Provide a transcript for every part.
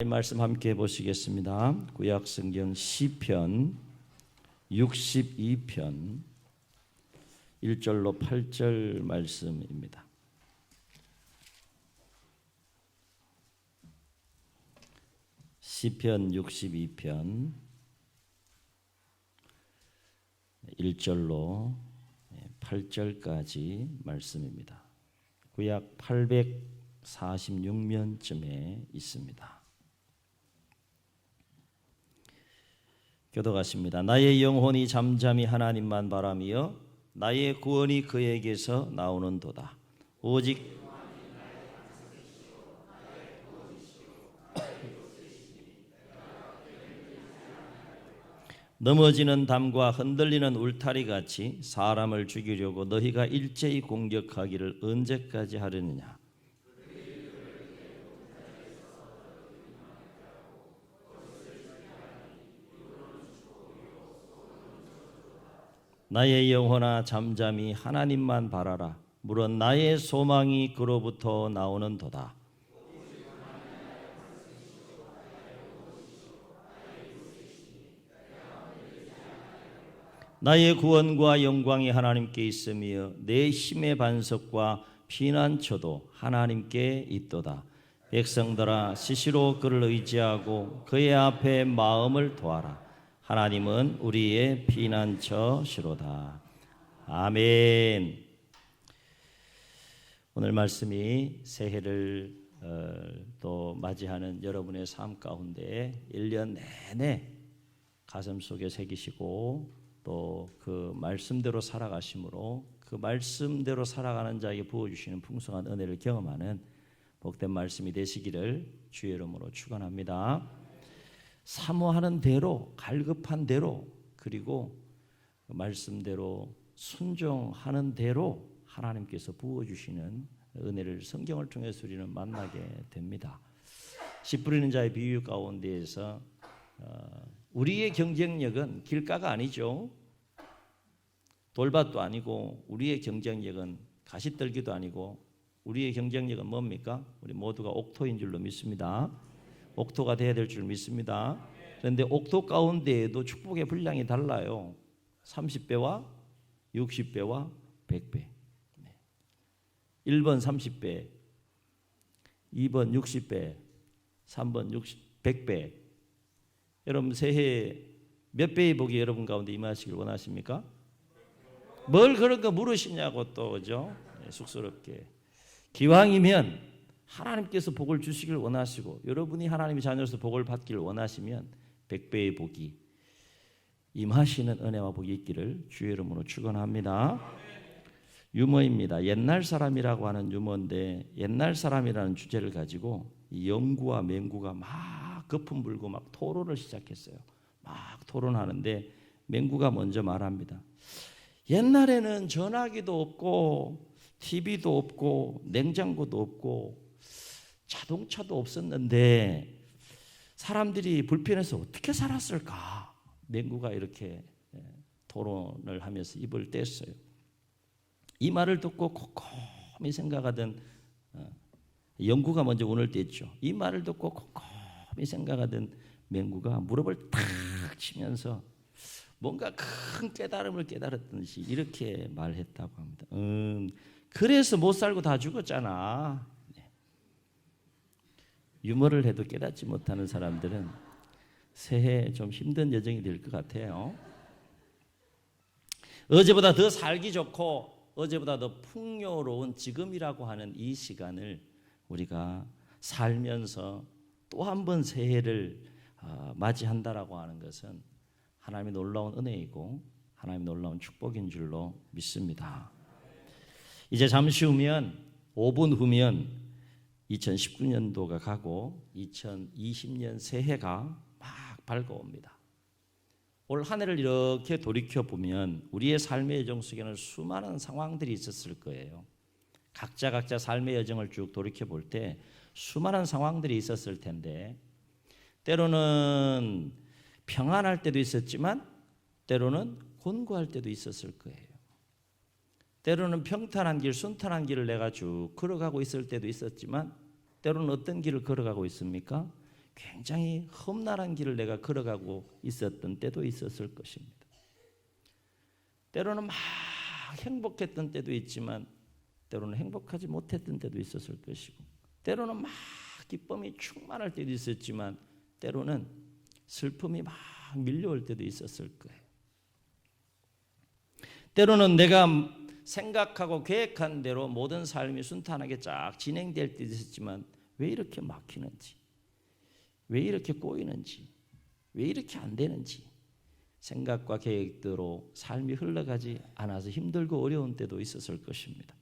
이 말씀 함께 보시겠습니다. 구약 성경 시편 62편 1절로 8절 말씀입니다. 시편 62편 1절로 8절까지 말씀입니다. 구약 846면쯤에 있습니다. 교독하십니다. 나의 영혼이 잠잠히 하나님만 바라며 나의 구원이 그에게서 나오는도다. 오직 넘어지는 담과 흔들리는 울타리같이 사람을 죽이려고 너희가 일제히 공격하기를 언제까지 하려느냐. 나의 영혼아 잠잠히 하나님만 바라라. 물론 나의 소망이 그로부터 나오는도다. 나의 구원과 영광이 하나님께 있으며 내 힘의 반석과 피난처도 하나님께 있도다. 백성들아 시시로 그를 의지하고 그의 앞에 마음을 도하라. 하나님은 우리의 피난처시로다. 아멘. 오늘 말씀이 새해를 또 맞이하는 여러분의 삶 가운데 1년 내내 가슴속에 새기시고 또 그 말씀대로 살아가심으로 그 말씀대로 살아가는 자에게 부어주시는 풍성한 은혜를 경험하는 복된 말씀이 되시기를 주의 이름으로 축원합니다. 사모하는 대로, 갈급한 대로, 그리고 말씀대로 순종하는 대로 하나님께서 부어주시는 은혜를 성경을 통해서 우리는 만나게 됩니다. 씨 뿌리는 자의 비유 가운데에서 우리의 경쟁력은 길가가 아니죠. 돌밭도 아니고 우리의 경쟁력은 가시떨기도 아니고 우리의 경쟁력은 뭡니까? 우리 모두가 옥토인 줄로 믿습니다. 옥토가 돼야 될 줄 믿습니다. 그런데 옥토 가운데에도 축복의 분량이 달라요. 30배와 60배와 100배. 1번 30배, 2번 60배, 3번 100배. 여러분 새해 몇 배의 복이 여러분 가운데 임하시길 원하십니까? 뭘 그런 거 물으시냐고 또 그죠? 쑥스럽게. 기왕이면 하나님께서 복을 주시길 원하시고 여러분이 하나님의 자녀로서 복을 받기를 원하시면 100배의 복이 임하시는 은혜와 복이 있기를 주의 이름으로 축원합니다. 유머입니다. 옛날 사람이라고 하는 유머인데 옛날 사람이라는 주제를 가지고 영구와 맹구가 막 거품 불고 막 토론을 시작했어요. 막 토론하는데 맹구가 먼저 말합니다. 옛날에는 전화기도 없고 TV도 없고 냉장고도 없고 자동차도 없었는데 사람들이 불편해서 어떻게 살았을까? 맹구가 이렇게 토론을 하면서 입을 뗐어요. 이 말을 듣고 곰곰이 생각하던 영구가 먼저 운을 뗐죠. 이 말을 듣고 곰곰이 생각하던 맹구가 무릎을 탁 치면서 뭔가 큰 깨달음을 깨달았듯이 이렇게 말했다고 합니다. 그래서 못 살고 다 죽었잖아. 유머를 해도 깨닫지 못하는 사람들은 새해 좀 힘든 여정이 될 것 같아요. 어제보다 더 살기 좋고 어제보다 더 풍요로운 지금이라고 하는 이 시간을 우리가 살면서 또 한 번 새해를 맞이한다라고 하는 것은 하나님의 놀라운 은혜이고 하나님의 놀라운 축복인 줄로 믿습니다. 이제 잠시 후면 5분 후면 2019년도가 가고 2020년 새해가 막 밝아옵니다. 올 한 해를 이렇게 돌이켜보면 우리의 삶의 여정 속에는 수많은 상황들이 있었을 거예요. 각자 삶의 여정을 쭉 돌이켜볼 때 수많은 상황들이 있었을 텐데 때로는 평안할 때도 있었지만 때로는 곤고할 때도 있었을 거예요. 때로는 평탄한 길, 순탄한 길을 내가 쭉 걸어가고 있을 때도 있었지만 때로는 어떤 길을 걸어가고 있습니까? 굉장히 험난한 길을 내가 걸어가고 있었던 때도 있었을 것입니다. 때로는 막 행복했던 때도 있지만 때로는 행복하지 못했던 때도 있었을 것이고, 때로는 막 기쁨이 충만할 때도 있었지만 때로는 슬픔이 막 밀려올 때도 있었을 거예요. 때로는 내가 생각하고 계획한 대로 모든 삶이 순탄하게 쫙 진행될 때도 있었지만 왜 이렇게 막히는지, 왜 이렇게 꼬이는지, 왜 이렇게 안 되는지, 생각과 계획대로 삶이 흘러가지 않아서 힘들고 어려운 때도 있었을 것입니다.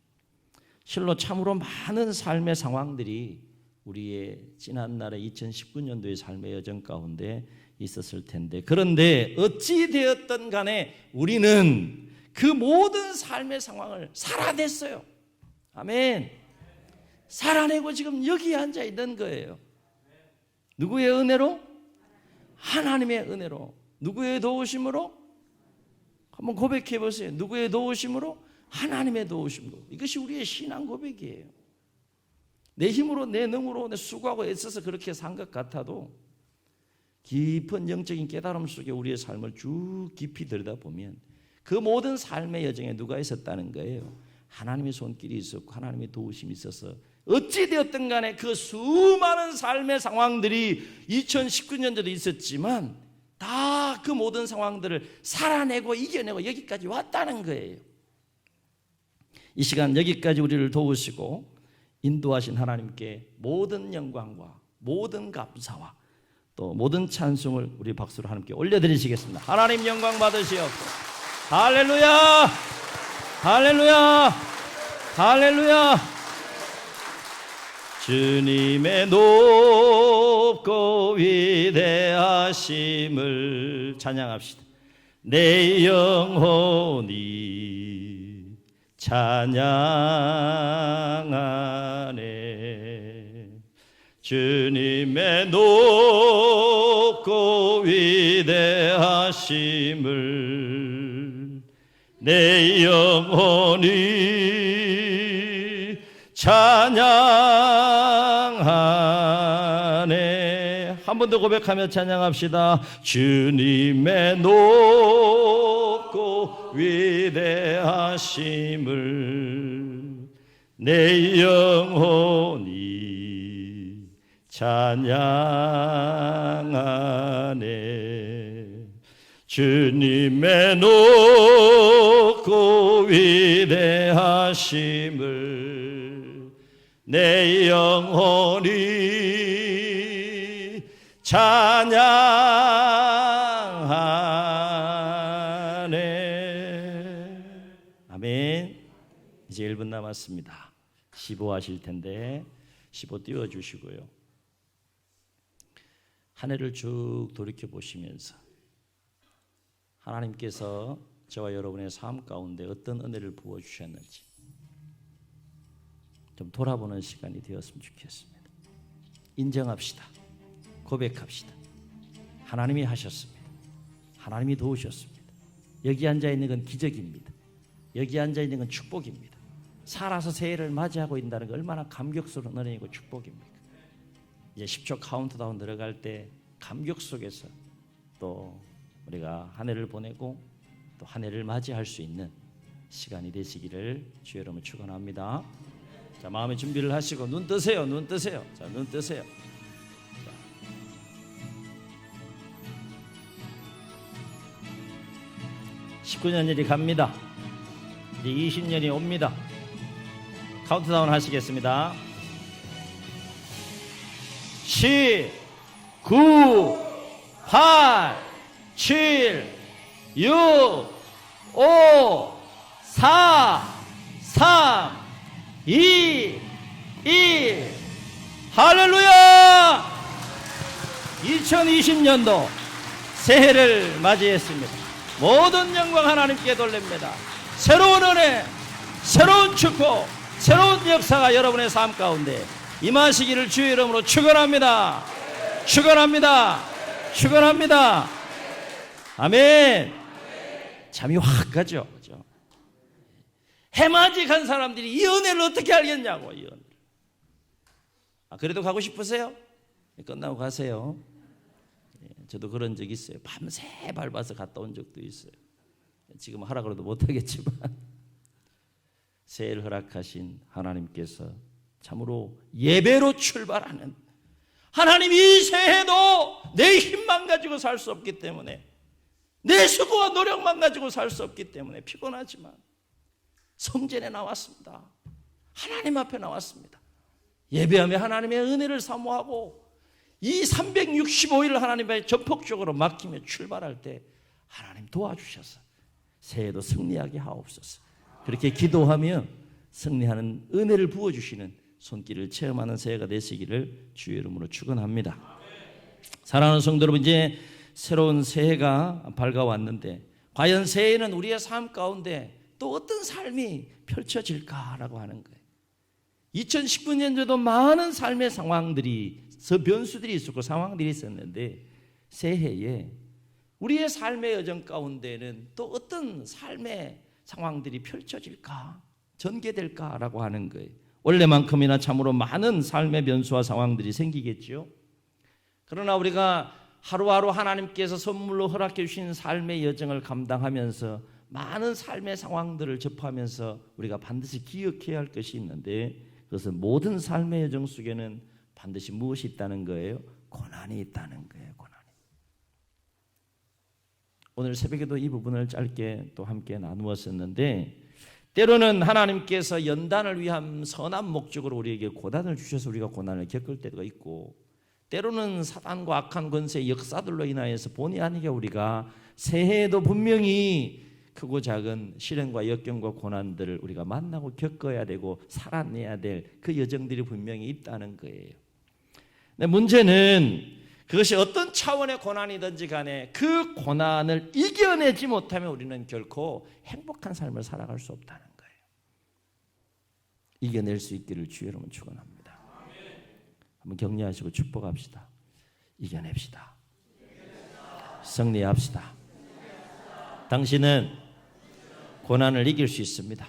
실로 참으로 많은 삶의 상황들이 우리의 지난날의 2019년도의 삶의 여정 가운데 있었을 텐데, 그런데 어찌 되었든 간에 우리는 그 모든 삶의 상황을 살아냈어요. 아멘. 살아내고 지금 여기 앉아 있는 거예요. 누구의 은혜로? 하나님의 은혜로. 누구의 도우심으로? 한번 고백해 보세요. 누구의 도우심으로? 하나님의 도우심으로. 이것이 우리의 신앙 고백이에요. 내 힘으로, 내 능으로, 내 수고하고 애써서 그렇게 산 것 같아도 깊은 영적인 깨달음 속에 우리의 삶을 쭉 깊이 들여다보면 그 모든 삶의 여정에 누가 있었다는 거예요? 하나님의 손길이 있었고 하나님의 도우심이 있어서 어찌 되었든 간에 그 수많은 삶의 상황들이 2019년도도 있었지만 다 그 모든 상황들을 살아내고 이겨내고 여기까지 왔다는 거예요. 이 시간 여기까지 우리를 도우시고 인도하신 하나님께 모든 영광과 모든 감사와 또 모든 찬송을 우리 박수로 하나님께 올려드리시겠습니다. 하나님 영광 받으시옵소서. 할렐루야, 할렐루야, 할렐루야. 주님의 높고 위대하심을 찬양합시다. 내 영혼이 찬양하네. 주님의 높고 위대하심을 내 영혼이 찬양하네. 한 번 더 고백하며 찬양합시다. 주님의 높고 위대하심을 내 영혼이 찬양하네. 주님의 높고 위대하심을 내 영혼이 찬양하네. 아멘. 이제 1분 남았습니다. 15 하실 텐데 15 띄워주시고요. 한 해를 쭉 돌이켜보시면서 하나님께서 저와 여러분의 삶 가운데 어떤 은혜를 부어주셨는지 좀 돌아보는 시간이 되었으면 좋겠습니다. 인정합시다. 고백합시다. 하나님이 하셨습니다. 하나님이 도우셨습니다. 여기 앉아있는 건 기적입니다. 여기 앉아있는 건 축복입니다. 살아서 새해를 맞이하고 있다는 게 얼마나 감격스러운 은혜이고 축복입니까? 이제 10초 카운트다운 들어갈 때 감격 속에서 또 우리가 한 해를 보내고 또 한 해를 맞이할 수 있는 시간이 되시기를 주의 이름으로 축원합니다. 자, 마음의 준비를 하시고 눈 뜨세요. 눈 뜨세요. 자, 눈 뜨세요. 자. 19년이 갑니다. 이제 20년이 옵니다. 카운트다운 하시겠습니다. 10, 9, 8, 7, 6, 5, 4, 3, 2, 1. 할렐루야! 2020년도 새해를 맞이했습니다. 모든 영광 하나님께 돌립니다. 새로운 은혜, 새로운 축복, 새로운 역사가 여러분의 삶 가운데 임하시기를 주의 이름으로 축원합니다. 축원합니다. 축원합니다. 아멘. 잠이 확 가죠. 그죠? 해맞이 간 사람들이 이 은혜를 어떻게 알겠냐고. 이 은혜를. 그래도 가고 싶으세요? 끝나고 가세요. 저도 그런 적 있어요. 밤새 밟아서 갔다 온 적도 있어요. 지금 하라 그래도 못하겠지만 새해를 허락하신 하나님께서 참으로 예배로 출발하는, 하나님 이 새해도 내 힘만 가지고 살 수 없기 때문에, 내 수고와 노력만 가지고 살 수 없기 때문에 피곤하지만 성전에 나왔습니다. 하나님 앞에 나왔습니다. 예배하며 하나님의 은혜를 사모하고 이 365일 하나님 앞에 전폭적으로 맡기며 출발할 때 하나님 도와주셔서 새해도 승리하게 하옵소서. 그렇게 기도하며 승리하는 은혜를 부어주시는 손길을 체험하는 새해가 되시기를 주의 이름으로 축원합니다. 사랑하는 성도 여러분, 이제 새로운 새해가 밝아왔는데 과연 새해에는 우리의 삶 가운데 또 어떤 삶이 펼쳐질까라고 하는 거예요. 2019년도에도 많은 삶의 상황들이, 변수들이 있었고 상황들이 있었는데 새해에 우리의 삶의 여정 가운데는 또 어떤 삶의 상황들이 펼쳐질까, 전개될까라고 하는 거예요. 원래만큼이나 참으로 많은 삶의 변수와 상황들이 생기겠죠. 그러나 우리가 하루하루 하나님께서 선물로 허락해 주신 삶의 여정을 감당하면서 많은 삶의 상황들을 접하면서 우리가 반드시 기억해야 할 것이 있는데, 그것은 모든 삶의 여정 속에는 반드시 무엇이 있다는 거예요? 고난이 있다는 거예요. 고난이. 오늘 새벽에도 이 부분을 짧게 또 함께 나누었었는데, 때로는 하나님께서 연단을 위한 선한 목적으로 우리에게 고난을 주셔서 우리가 고난을 겪을 때가 있고, 때로는 사단과 악한 권세의 역사들로 인하여서 본의 아니게 우리가 새해에도 분명히 크고 작은 시련과 역경과 고난들을 우리가 만나고 겪어야 되고 살아내야 될 그 여정들이 분명히 있다는 거예요. 근데 문제는 그것이 어떤 차원의 고난이든지 간에 그 고난을 이겨내지 못하면 우리는 결코 행복한 삶을 살아갈 수 없다는 거예요. 이겨낼 수 있기를 주의 이름으로 축원합니다. 한번 격려하시고 축복합시다. 이겨냅시다. 승리합시다. 당신은 고난을 이길 수 있습니다.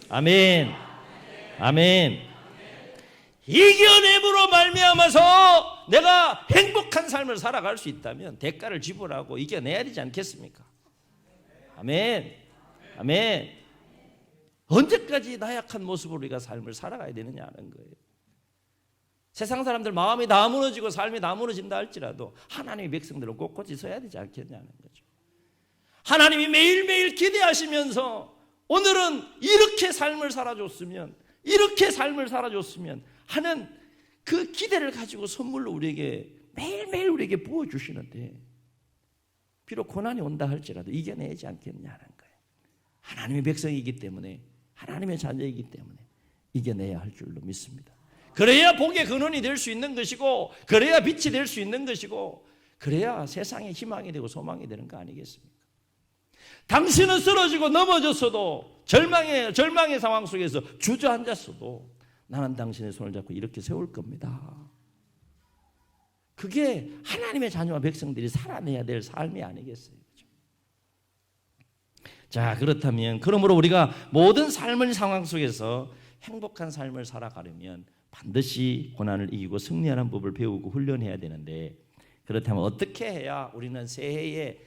아멘. 아멘. 이겨냄으로 말미암아서 내가 행복한 삶을 살아갈 수 있다면 대가를 지불하고 이겨내야 되지 않겠습니까? 아멘. 아멘. 언제까지 나약한 모습으로 우리가 삶을 살아가야 되느냐는 거예요. 세상 사람들 마음이 다 무너지고 삶이 다 무너진다 할지라도 하나님의 백성들은 꼿꼿이 서야 되지 않겠냐는 거죠. 하나님이 매일매일 기대하시면서 오늘은 이렇게 삶을 살아줬으면, 이렇게 삶을 살아줬으면 하는 그 기대를 가지고 선물로 우리에게 매일매일 우리에게 부어주시는데, 비록 고난이 온다 할지라도 이겨내지 않겠냐는 거예요. 하나님의 백성이기 때문에, 하나님의 자녀이기 때문에 이겨내야 할 줄로 믿습니다. 그래야 복의 근원이 될 수 있는 것이고, 그래야 빛이 될 수 있는 것이고, 그래야 세상의 희망이 되고 소망이 되는 거 아니겠습니까? 당신은 쓰러지고 넘어졌어도, 절망의 상황 속에서 주저앉았어도 나는 당신의 손을 잡고 이렇게 세울 겁니다. 그게 하나님의 자녀와 백성들이 살아내야 될 삶이 아니겠어요? 그렇죠? 자, 그렇다면 그러므로 우리가 모든 삶의 상황 속에서 행복한 삶을 살아가려면 반드시 고난을 이기고 승리하는 법을 배우고 훈련해야 되는데, 그렇다면 어떻게 해야 우리는 새해에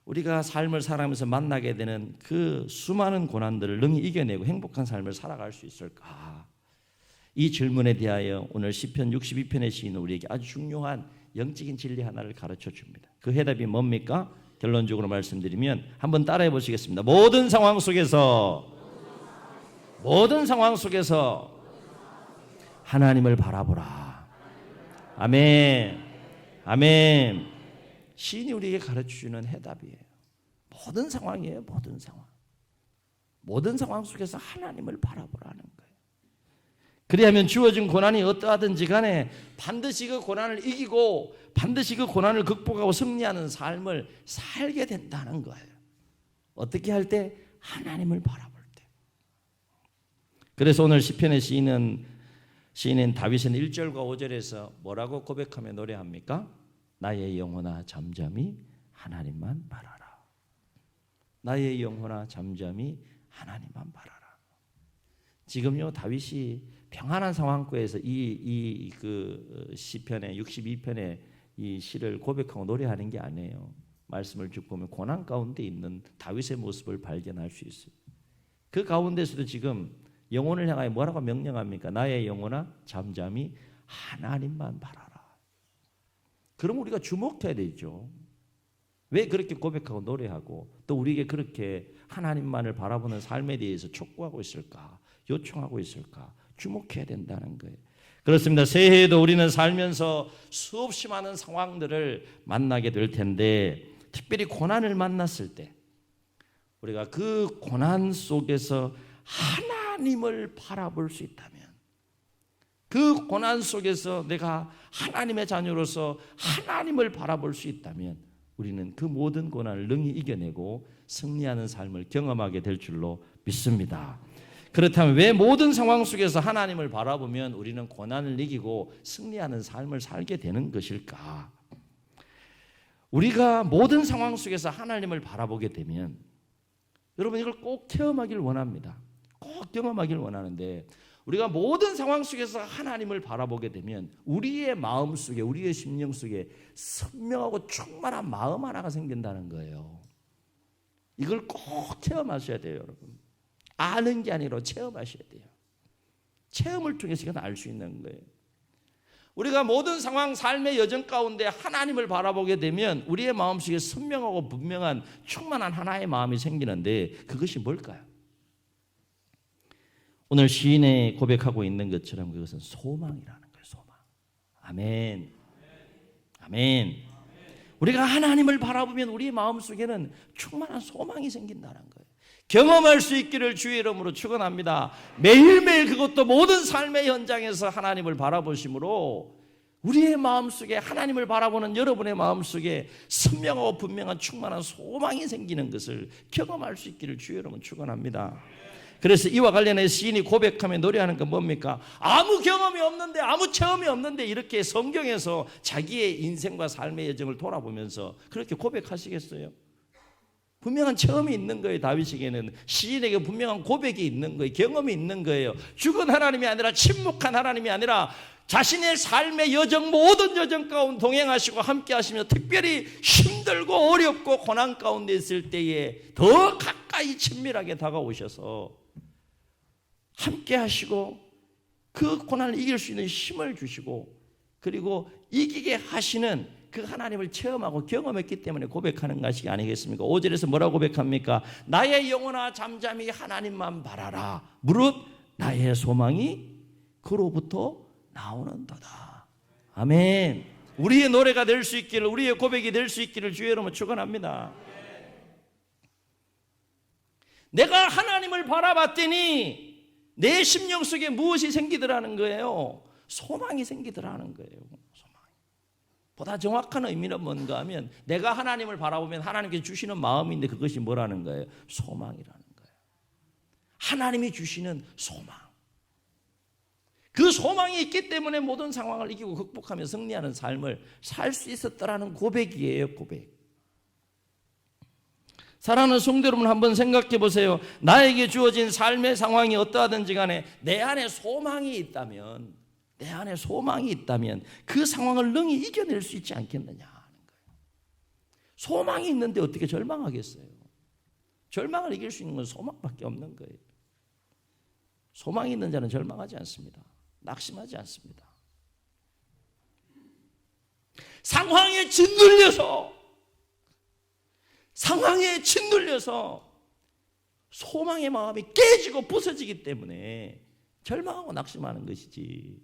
우리가 삶을 살아가면서 만나게 되는 그 수많은 고난들을 능히 이겨내고 행복한 삶을 살아갈 수 있을까? 이 질문에 대하여 오늘 시편 62편의 시인은 우리에게 아주 중요한 영적인 진리 하나를 가르쳐 줍니다. 그 해답이 뭡니까? 결론적으로 말씀드리면 한번 따라해 보시겠습니다. 모든 상황 속에서 하나님을 바라보라. 아멘. 아멘. 시인이 우리에게 가르쳐주는 해답이에요. 모든 상황이에요. 모든 상황. 모든 상황 속에서 하나님을 바라보라는 거예요. 그리하면 주어진 고난이 어떠하든지 간에 반드시 그 고난을 이기고 반드시 그 고난을 극복하고 승리하는 삶을 살게 된다는 거예요. 어떻게 할 때? 하나님을 바라볼 때. 그래서 오늘 시편의 시인인 다윗은 1절과 5절에서 뭐라고 고백하며 노래합니까? 나의 영혼아 잠잠히 하나님만 바라라. 나의 영혼아 잠잠히 하나님만 바라라. 지금요 다윗이 평안한 상황 속에서 그 시편의 62편의 이 시를 고백하고 노래하는 게 아니에요. 말씀을 쭉 보면 고난 가운데 있는 다윗의 모습을 발견할 수 있어요. 그 가운데서도 지금 영혼을 향하여 뭐라고 명령합니까? 나의 영혼아 잠잠히 하나님만 바라라. 그럼 우리가 주목해야 되죠. 왜 그렇게 고백하고 노래하고 또 우리에게 그렇게 하나님만을 바라보는 삶에 대해서 촉구하고 있을까? 요청하고 있을까? 주목해야 된다는 거예요. 그렇습니다. 새해에도 우리는 살면서 수없이 많은 상황들을 만나게 될 텐데 특별히 고난을 만났을 때 우리가 그 고난 속에서 하나님을 바라볼 수 있다면, 그 고난 속에서 내가 하나님의 자녀로서 하나님을 바라볼 수 있다면 우리는 그 모든 고난을 능히 이겨내고 승리하는 삶을 경험하게 될 줄로 믿습니다. 그렇다면 왜 모든 상황 속에서 하나님을 바라보면 우리는 고난을 이기고 승리하는 삶을 살게 되는 것일까? 우리가 모든 상황 속에서 하나님을 바라보게 되면, 여러분 이걸 꼭 체험하기를 원합니다. 꼭 경험하기를 원하는데, 우리가 모든 상황 속에서 하나님을 바라보게 되면 우리의 마음 속에, 우리의 심령 속에 선명하고 충만한 마음 하나가 생긴다는 거예요. 이걸 꼭 체험하셔야 돼요, 여러분. 아는 게 아니라 체험하셔야 돼요. 체험을 통해서 이건 알 수 있는 거예요. 우리가 모든 상황, 삶의 여정 가운데 하나님을 바라보게 되면 우리의 마음속에 선명하고 분명한 충만한 하나의 마음이 생기는데, 그것이 뭘까요? 오늘 시인의 고백하고 있는 것처럼 그것은 소망이라는 거예요. 소망. 아멘. 아멘. 우리가 하나님을 바라보면 우리의 마음속에는 충만한 소망이 생긴다는 거예요. 경험할 수 있기를 주의 이름으로 축원합니다. 매일매일 그것도 모든 삶의 현장에서 하나님을 바라보심으로 우리의 마음속에, 하나님을 바라보는 여러분의 마음속에 선명하고 분명한 충만한 소망이 생기는 것을 경험할 수 있기를 주의 이름으로 축원합니다. 그래서 이와 관련해 시인이 고백하며 노래하는 건 뭡니까? 아무 경험이 없는데, 아무 체험이 없는데 이렇게 성경에서 자기의 인생과 삶의 여정을 돌아보면서 그렇게 고백하시겠어요? 분명한 체험이 있는 거예요. 다윗에게는 시인에게 분명한 고백이 있는 거예요. 경험이 있는 거예요. 죽은 하나님이 아니라, 침묵한 하나님이 아니라 자신의 삶의 여정, 모든 여정 가운데 동행하시고 함께 하시며 특별히 힘들고 어렵고 고난 가운데 있을 때에 더 가까이 친밀하게 다가오셔서 함께 하시고 그 고난을 이길 수 있는 힘을 주시고, 그리고 이기게 하시는 그 하나님을 체험하고 경험했기 때문에 고백하는 것이 아니겠습니까? 5절에서 뭐라고 고백합니까? 나의 영혼아 잠잠히 하나님만 바라라. 무릇 나의 소망이 그로부터 나오는도다. 아멘. 우리의 노래가 될 수 있기를, 우리의 고백이 될 수 있기를 주의 이름으로 축원합니다. 내가 하나님을 바라봤더니 내 심령 속에 무엇이 생기더라는 거예요? 소망이 생기더라는 거예요. 보다 정확한 의미는 뭔가 하면, 내가 하나님을 바라보면 하나님께 주시는 마음인데 그것이 뭐라는 거예요? 소망이라는 거예요. 하나님이 주시는 소망. 그 소망이 있기 때문에 모든 상황을 이기고 극복하며 승리하는 삶을 살 수 있었다라는 고백이에요. 고백. 사랑하는 성도 여러분, 한번 생각해 보세요. 나에게 주어진 삶의 상황이 어떠하든지 간에 내 안에 소망이 있다면, 내 안에 소망이 있다면 그 상황을 능히 이겨낼 수 있지 않겠느냐 하는 거예요. 소망이 있는데 어떻게 절망하겠어요? 절망을 이길 수 있는 건 소망밖에 없는 거예요. 소망이 있는 자는 절망하지 않습니다. 낙심하지 않습니다. 상황에 짓눌려서 소망의 마음이 깨지고 부서지기 때문에 절망하고 낙심하는 것이지,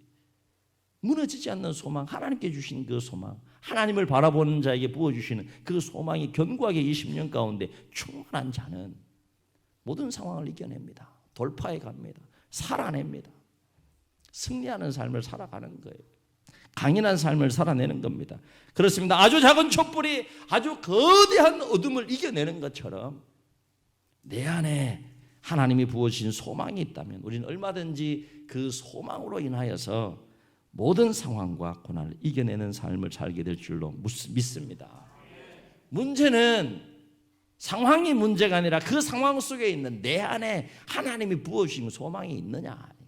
무너지지 않는 소망, 하나님께 주신 그 소망, 하나님을 바라보는 자에게 부어주시는 그 소망이 견고하게 20년 가운데 충만한 자는 모든 상황을 이겨냅니다. 돌파해 갑니다. 살아냅니다. 승리하는 삶을 살아가는 거예요. 강인한 삶을 살아내는 겁니다. 그렇습니다. 아주 작은 촛불이 아주 거대한 어둠을 이겨내는 것처럼 내 안에 하나님이 부어주신 소망이 있다면 우리는 얼마든지 그 소망으로 인하여서 모든 상황과 고난을 이겨내는 삶을 살게 될 줄로 믿습니다. 문제는 상황이 문제가 아니라 그 상황 속에 있는 내 안에 하나님이 부어주신 소망이 있느냐 아니냐.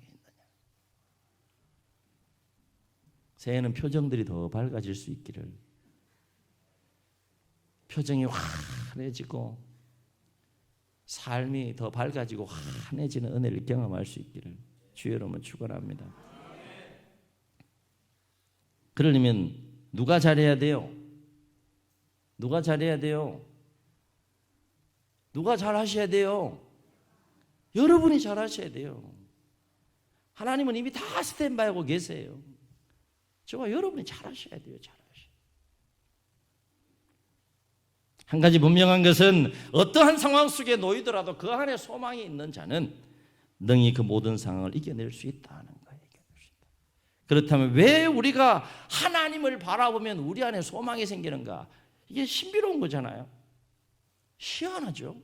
새해는 표정들이 더 밝아질 수 있기를, 표정이 환해지고 삶이 더 밝아지고 환해지는 은혜를 경험할 수 있기를 주의 이름으로 축원합니다. 그러려면 누가 잘해야 돼요? 누가 잘해야 돼요? 누가 잘하셔야 돼요? 여러분이 잘하셔야 돼요. 하나님은 이미 다 스탠바이하고 계세요. 저와 여러분이 잘하셔야 돼요. 한 가지 분명한 것은 어떠한 상황 속에 놓이더라도 그 안에 소망이 있는 자는 능히 그 모든 상황을 이겨낼 수 있다는 거예요. 그렇다면 왜 우리가 하나님을 바라보면 우리 안에 소망이 생기는가? 이게 신비로운 거잖아요. 희한하죠.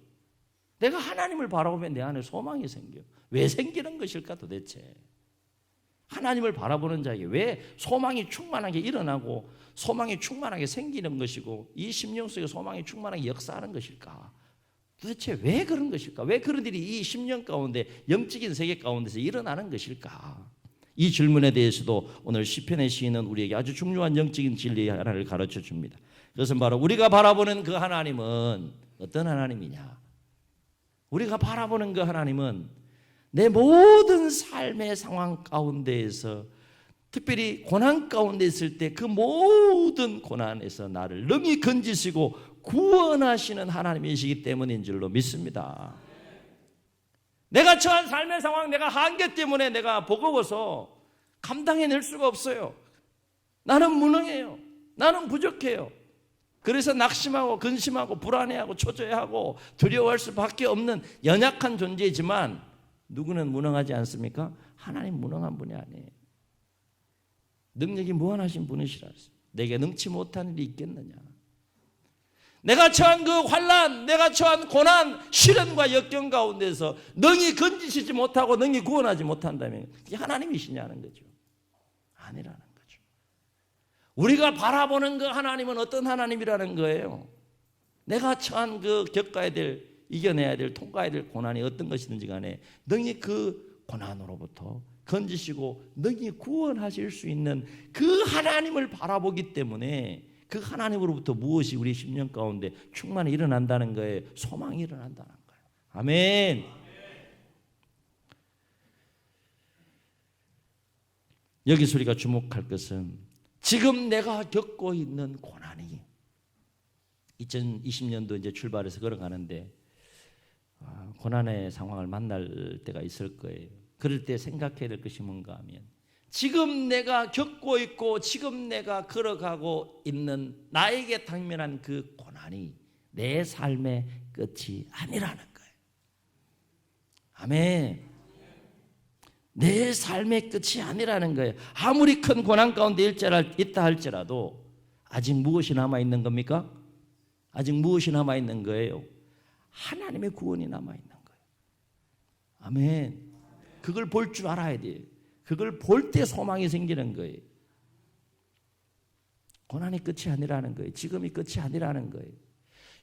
내가 하나님을 바라보면 내 안에 소망이 생겨. 왜 생기는 것일까 도대체? 하나님을 바라보는 자에게 왜 소망이 충만하게 일어나고 소망이 충만하게 생기는 것이고 이 심령 속에 소망이 충만하게 역사하는 것일까? 도대체 왜 그런 것일까? 왜 그런 일이 이 심령 가운데 영적인 세계 가운데서 일어나는 것일까? 이 질문에 대해서도 오늘 시편의 시인은 우리에게 아주 중요한 영적인 진리 하나를 가르쳐 줍니다. 그것은 바로 우리가 바라보는 그 하나님은 어떤 하나님이냐? 우리가 바라보는 그 하나님은 내 모든 삶의 상황 가운데에서 특별히 고난 가운데 있을 때 그 모든 고난에서 나를 능히 건지시고 구원하시는 하나님이시기 때문인 줄로 믿습니다. 내가 처한 삶의 상황, 내가 한계 때문에 내가 버거워서 감당해낼 수가 없어요. 나는 무능해요. 나는 부족해요. 그래서 낙심하고 근심하고 불안해하고 초조해하고 두려워할 수밖에 없는 연약한 존재이지만 누구는 무능하지 않습니까? 하나님 무능한 분이 아니에요. 능력이 무한하신 분이시라서 내게 능치 못한 일이 있겠느냐. 내가 처한 그 환난, 내가 처한 고난, 시련과 역경 가운데서 능히 건지시지 못하고 능히 구원하지 못한다면 그게 하나님이시냐는 거죠. 아니라는 거죠. 우리가 바라보는 그 하나님은 어떤 하나님이라는 거예요. 내가 처한 그 겪어야 될, 이겨내야 될, 통과해야 될 고난이 어떤 것이든지 간에 능히 그 고난으로부터 건지시고 능히 구원하실 수 있는 그 하나님을 바라보기 때문에 그 하나님으로부터 무엇이 우리 심령 가운데 충만히 일어난다는 거예요. 소망이 일어난다는 거예요. 아멘. 여기서 우리가 주목할 것은 지금 내가 겪고 있는 고난이 2020년도 이제 출발해서 걸어가는데 고난의 상황을 만날 때가 있을 거예요. 그럴 때 생각해야 될 것이 뭔가 하면 지금 내가 겪고 있고 지금 내가 걸어가고 있는 나에게 당면한 그 고난이 내 삶의 끝이 아니라는 거예요. 아멘. 내 삶의 끝이 아니라는 거예요. 아무리 큰 고난 가운데 있다 할지라도 아직 무엇이 남아있는 겁니까? 아직 무엇이 남아있는 거예요? 하나님의 구원이 남아있는 거예요. 아멘. 그걸 볼 줄 알아야 돼요. 그걸 볼 때 소망이 생기는 거예요. 고난이 끝이 아니라는 거예요. 지금이 끝이 아니라는 거예요.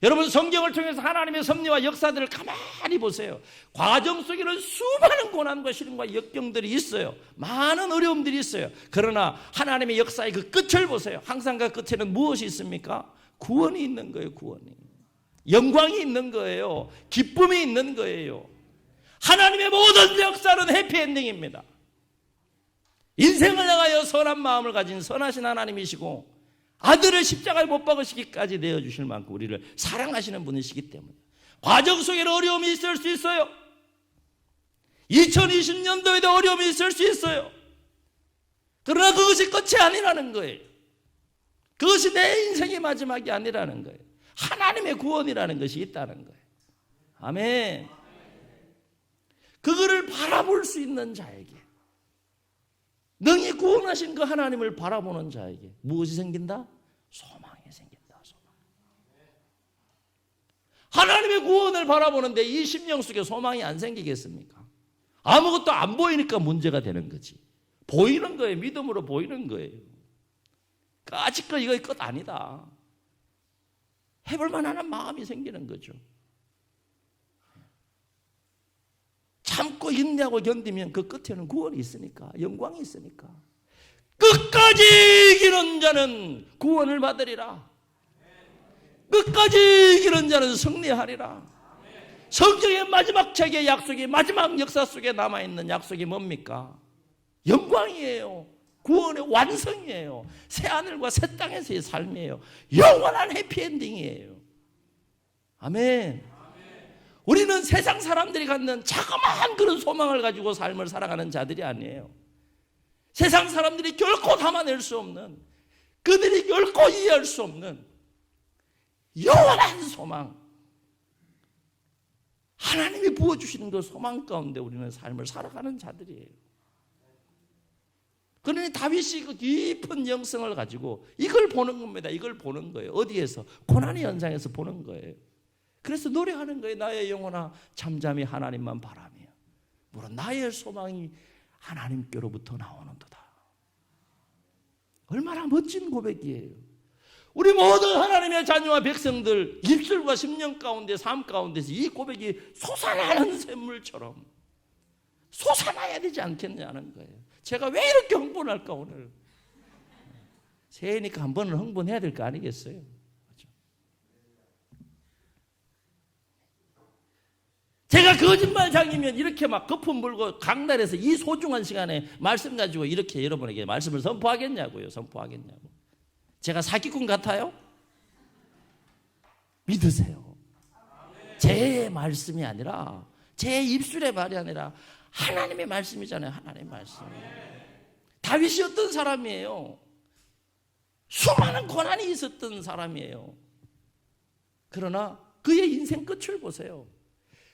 여러분 성경을 통해서 하나님의 섭리와 역사들을 가만히 보세요. 과정 속에는 수많은 고난과 시련과 역경들이 있어요. 많은 어려움들이 있어요. 그러나 하나님의 역사의 그 끝을 보세요. 항상 그 끝에는 무엇이 있습니까? 구원이 있는 거예요. 구원이. 영광이 있는 거예요. 기쁨이 있는 거예요. 하나님의 모든 역사는 해피엔딩입니다. 인생을 향하여 선한 마음을 가진 선하신 하나님이시고 아들을 십자가에 못 박으시기까지 내어주실 만큼 우리를 사랑하시는 분이시기 때문에 과정 속에는 어려움이 있을 수 있어요. 2020년도에도 어려움이 있을 수 있어요. 그러나 그것이 끝이 아니라는 거예요. 그것이 내 인생의 마지막이 아니라는 거예요. 하나님의 구원이라는 것이 있다는 거예요. 아멘. 그거를 바라볼 수 있는 자에게, 능히 구원하신 그 하나님을 바라보는 자에게 무엇이 생긴다? 소망이 생긴다. 소망. 하나님의 구원을 바라보는데 이 심령 속에 소망이 안 생기겠습니까? 아무것도 안 보이니까 문제가 되는 거지. 보이는 거예요. 믿음으로 보이는 거예요. 아직까지 이거 끝 아니다. 해볼 만한 마음이 생기는 거죠. 참고 인내하고 견디면 그 끝에는 구원이 있으니까, 영광이 있으니까. 끝까지 이기는 자는 구원을 받으리라. 끝까지 이기는 자는 승리하리라. 성경의 마지막 책의 약속이, 마지막 역사 속에 남아있는 약속이 뭡니까? 영광이에요. 구원의 완성이에요. 새하늘과 새 땅에서의 삶이에요. 영원한 해피엔딩이에요. 아멘. 우리는 세상 사람들이 갖는 자그마한 그런 소망을 가지고 삶을 살아가는 자들이 아니에요. 세상 사람들이 결코 담아낼 수 없는, 그들이 결코 이해할 수 없는 영원한 소망, 하나님이 부어주시는 그 소망 가운데 우리는 삶을 살아가는 자들이에요. 그러니 다윗이 그 깊은 영성을 가지고 이걸 보는 겁니다. 이걸 보는 거예요. 어디에서? 고난의 현장에서 보는 거예요. 그래서 노래하는 거예요. 나의 영혼아 잠잠히 하나님만 바라며 물론 나의 소망이 하나님께로부터 나오는도다. 얼마나 멋진 고백이에요. 우리 모든 하나님의 자녀와 백성들 입술과 심령 가운데, 삶 가운데서 이 고백이 솟아나는 샘물처럼 솟아나야 되지 않겠냐는 거예요. 제가 왜 이렇게 흥분할까 오늘? 새해니까 한 번은 흥분해야 될 거 아니겠어요? 그렇죠? 제가 거짓말장이면 이렇게 막 거품 불고 강단에서 이 소중한 시간에 말씀 가지고 이렇게 여러분에게 말씀을 선포하겠냐고요. 선포하겠냐고. 제가 사기꾼 같아요? 믿으세요. 제 말씀이 아니라, 제 입술의 말이 아니라 하나님의 말씀이잖아요. 하나님의 말씀. 다윗이 어떤 사람이에요? 수많은 고난이 있었던 사람이에요. 그러나 그의 인생 끝을 보세요.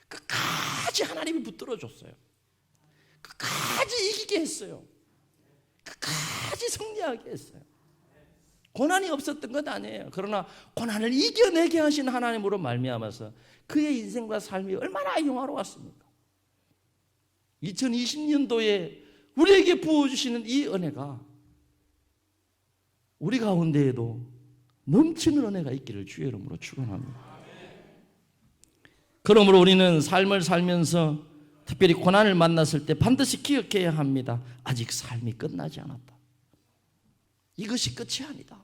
끝까지 하나님이 붙들어줬어요. 끝까지 이기게 했어요. 끝까지 승리하게 했어요. 고난이 없었던 것 아니에요. 그러나 고난을 이겨내게 하신 하나님으로 말미암아서 그의 인생과 삶이 얼마나 영화로웠습니까? 2020년도에 우리에게 부어주시는 이 은혜가 우리 가운데에도 넘치는 은혜가 있기를 주의 이름으로 축원합니다. 그러므로 우리는 삶을 살면서 특별히 고난을 만났을 때 반드시 기억해야 합니다. 아직 삶이 끝나지 않았다. 이것이 끝이 아니다.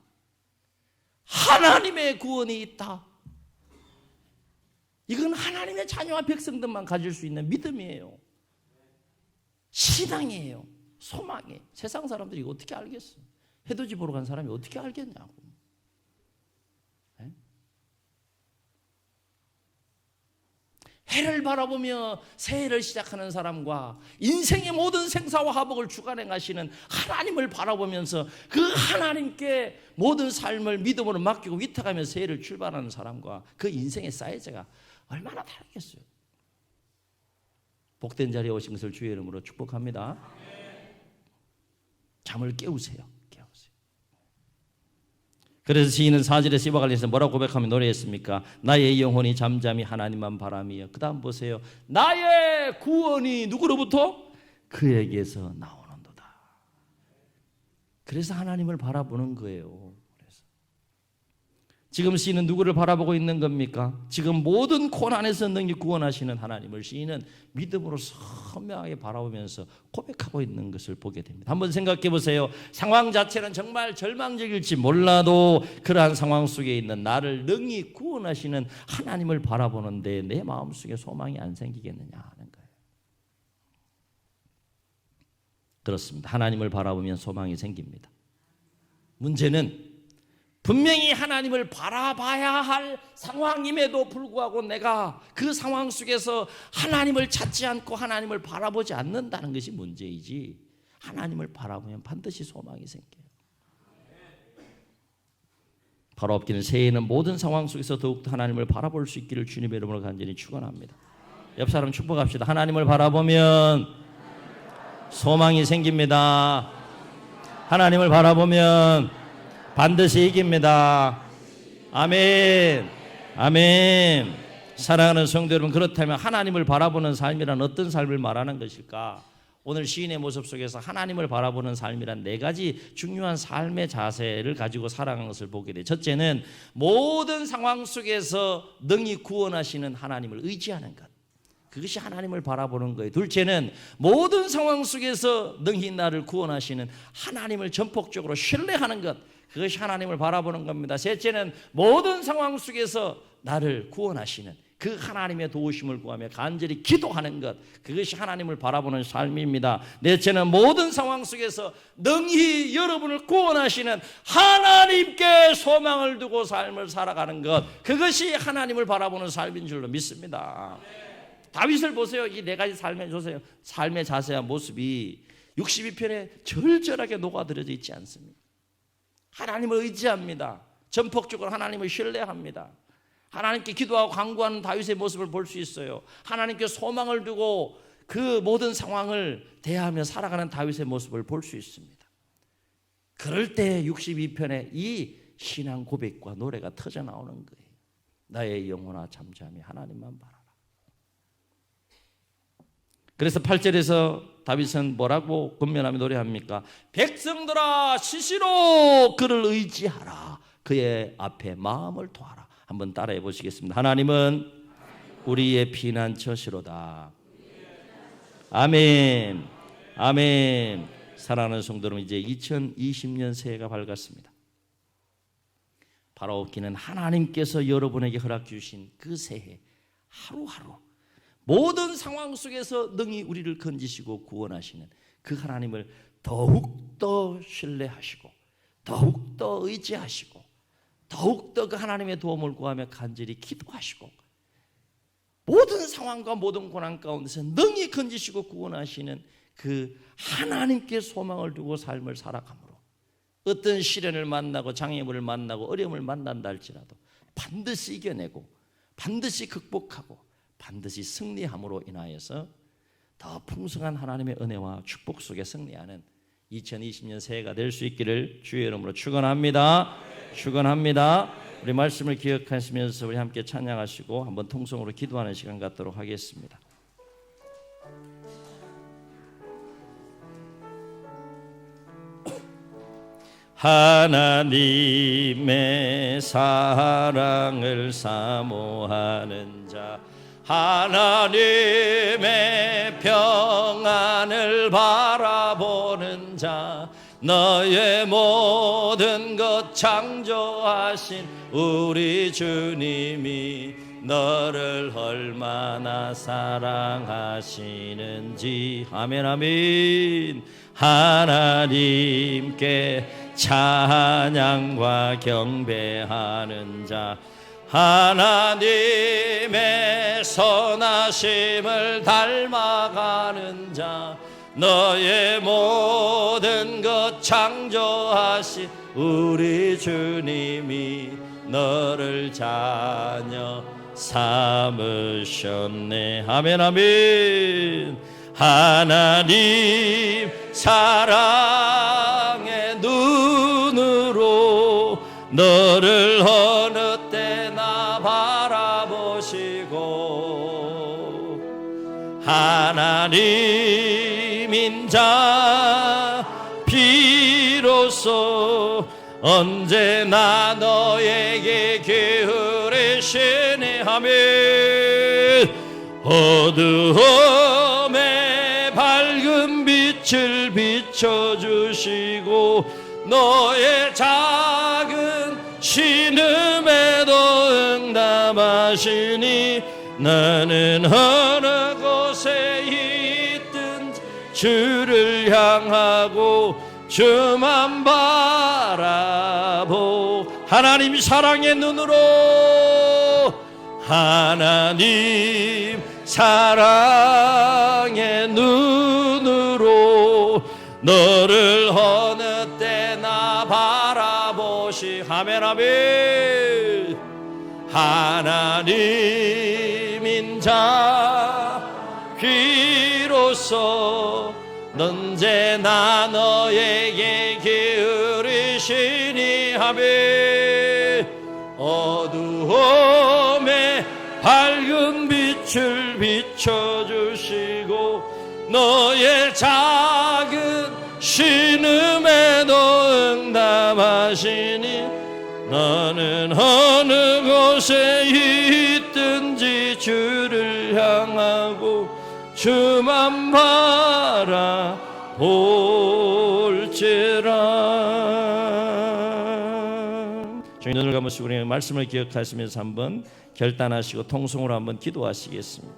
하나님의 구원이 있다. 이건 하나님의 자녀와 백성들만 가질 수 있는 믿음이에요. 신앙이에요. 소망이에요. 세상 사람들이 이거 어떻게 알겠어요? 해돋이 보러 간 사람이 어떻게 알겠냐고. 네? 해를 바라보며 새해를 시작하는 사람과 인생의 모든 생사와 화복을 주관행하시는 하나님을 바라보면서 그 하나님께 모든 삶을 믿음으로 맡기고 위탁하며 새해를 출발하는 사람과 그 인생의 사이즈가 얼마나 다르겠어요. 복된 자리에 오신 것을 주의 이름으로 축복합니다. 잠을 깨우세요. 그래서 시인은 4절에 시와 관련해서 뭐라고 고백하며 노래했습니까? 나의 영혼이 잠잠히 하나님만 바라며. 그 다음 보세요. 나의 구원이 누구로부터? 그에게서 나오는도다. 그래서 하나님을 바라보는 거예요. 그래서 지금 시인은 누구를 바라보고 있는 겁니까? 지금 모든 고난에서 능히 구원하시는 하나님을 시인은 믿음으로 선명하게 바라보면서 고백하고 있는 것을 보게 됩니다. 한번 생각해 보세요. 상황 자체는 정말 절망적일지 몰라도 그러한 상황 속에 있는 나를 능히 구원하시는 하나님을 바라보는데 내 마음속에 소망이 안 생기겠느냐 하는 거예요. 그렇습니다. 하나님을 바라보면 소망이 생깁니다. 문제는 분명히 하나님을 바라봐야 할 상황임에도 불구하고 내가 그 상황 속에서 하나님을 찾지 않고 하나님을 바라보지 않는다는 것이 문제이지, 하나님을 바라보면 반드시 소망이 생겨요. 바로 없기는 새해에는 모든 상황 속에서 더욱더 하나님을 바라볼 수 있기를 주님의 이름으로 간절히 축원합니다. 옆 사람 축복합시다. 하나님을 바라보면 소망이 생깁니다. 하나님을 바라보면 반드시 이깁니다. 아멘. 아멘. 사랑하는 성도 여러분, 그렇다면 하나님을 바라보는 삶이란 어떤 삶을 말하는 것일까? 오늘 시인의 모습 속에서 하나님을 바라보는 삶이란 네 가지 중요한 삶의 자세를 가지고 살아가는 것을 보게 돼요. 첫째는 모든 상황 속에서 능히 구원하시는 하나님을 의지하는 것. 그것이 하나님을 바라보는 거예요. 둘째는 모든 상황 속에서 능히 나를 구원하시는 하나님을 전폭적으로 신뢰하는 것, 그것이 하나님을 바라보는 겁니다. 셋째는 모든 상황 속에서 나를 구원하시는 그 하나님의 도우심을 구하며 간절히 기도하는 것, 그것이 하나님을 바라보는 삶입니다. 넷째는 모든 상황 속에서 능히 여러분을 구원하시는 하나님께 소망을 두고 삶을 살아가는 것, 그것이 하나님을 바라보는 삶인 줄로 믿습니다. 다윗을 보세요. 이 네 가지 삶의 자세와 모습이 62편에 절절하게 녹아들어져 있지 않습니까? 하나님을 의지합니다. 전폭적으로 하나님을 신뢰합니다. 하나님께 기도하고 간구하는 다윗의 모습을 볼 수 있어요. 하나님께 소망을 두고 그 모든 상황을 대하며 살아가는 다윗의 모습을 볼 수 있습니다. 그럴 때 62편에 이 신앙 고백과 노래가 터져 나오는 거예요. 나의 영혼아 잠잠히 하나님만 바라라. 그래서 8절에서 다윗은 뭐라고 권면하며 노래합니까? 백성들아 시시로 그를 의지하라. 그의 앞에 마음을 토하라. 한번 따라해 보시겠습니다. 하나님은 우리의 피난처시로다. 아멘. 아멘. 사랑하는 성도 여러분, 이제 2020년 새해가 밝았습니다. 바라옵기는 하나님께서 여러분에게 허락 주신 그 새해 하루하루 모든 상황 속에서 능히 우리를 건지시고 구원하시는 그 하나님을 더욱더 신뢰하시고 더욱더 의지하시고 더욱더 그 하나님의 도움을 구하며 간절히 기도하시고 모든 상황과 모든 고난 가운데서 능히 건지시고 구원하시는 그 하나님께 소망을 두고 삶을 살아가므로 어떤 시련을 만나고 장애물을 만나고 어려움을 만난다 할지라도 반드시 이겨내고 반드시 극복하고 반드시 승리함으로 인하여서 더 풍성한 하나님의 은혜와 축복 속에 승리하는 2020년 새해가 될 수 있기를 주의 이름으로 축원합니다. 축원합니다. 우리 말씀을 기억하시면서 우리 함께 찬양하시고 한번 통성으로 기도하는 시간 갖도록 하겠습니다. 하나님의 사랑을 사모하는 자, 하나님의 평안을 바라보는 자, 너의 모든 것 창조하신 우리 주님이 너를 얼마나 사랑하시는지. 아멘 아멘. 하나님께 찬양과 경배하는 자, 하나님의 선하심을 닮아가는 자, 너의 모든 것 창조하신 우리 주님이 너를 자녀 삼으셨네. 아멘 아멘. 하나님 사랑의 눈으로 너를 어느 때나 바라보시고 하나님인 자 비로소 언제나 너에게 기울이시네. 아멘. 어두움에 밝은 빛을 비춰주시고 너의 작은 신음에도 응답하시니 나는 어느 곳에 있든지 주를 향하고 주만 바라보. 하나님 사랑의 눈으로, 하나님 사랑의 눈으로 너를 어느 때나 바라보시. 아멘 아멘. 하나님인 자 비로소 언제나 너에게 기울이시니. 아멘. 어두움에 밝은 빛을 비춰주시고 너의 작은 신음에도 응답하시니 나는 어느 곳에 있든지 주를 향하고 주만 바라볼지라. 저희 눈을 감으시고 우리 말씀을 기억하시면서 한번 결단하시고 통성으로 한번 기도하시겠습니다.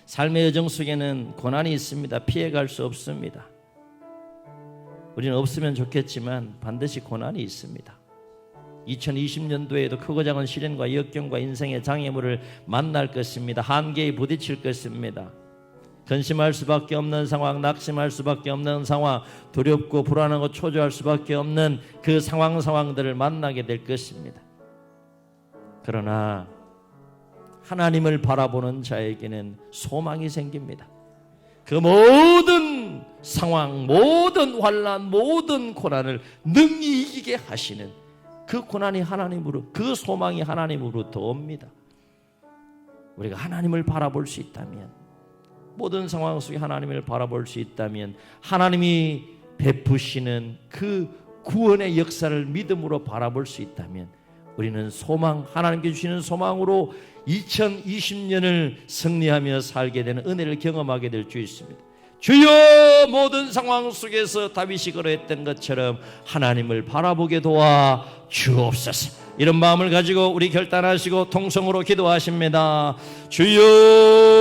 삶의 여정 속에는 고난이 있습니다. 피해갈 수 없습니다. 우리는 없으면 좋겠지만 반드시 고난이 있습니다. 2020년도에도 크고 작은 시련과 역경과 인생의 장애물을 만날 것입니다. 한계에 부딪힐 것입니다. 근심할 수밖에 없는 상황, 낙심할 수밖에 없는 상황, 두렵고 불안하고 초조할 수밖에 없는 그 상황들을 만나게 될 것입니다. 그러나 하나님을 바라보는 자에게는 소망이 생깁니다. 그 모든 상황, 모든 환난, 모든 고난을 능히 이기게 하시는 그 고난이 하나님으로, 그 소망이 하나님으로부터 옵니다. 우리가 하나님을 바라볼 수 있다면, 모든 상황 속에 하나님을 바라볼 수 있다면, 하나님이 베푸시는 그 구원의 역사를 믿음으로 바라볼 수 있다면, 우리는 소망, 하나님께 주시는 소망으로 2020년을 승리하며 살게 되는 은혜를 경험하게 될 수 있습니다. 주여, 모든 상황 속에서 다윗이 걸어했던 것처럼 하나님을 바라보게 도와 주옵소서. 이런 마음을 가지고 우리 결단하시고 통성으로 기도하십니다. 주여.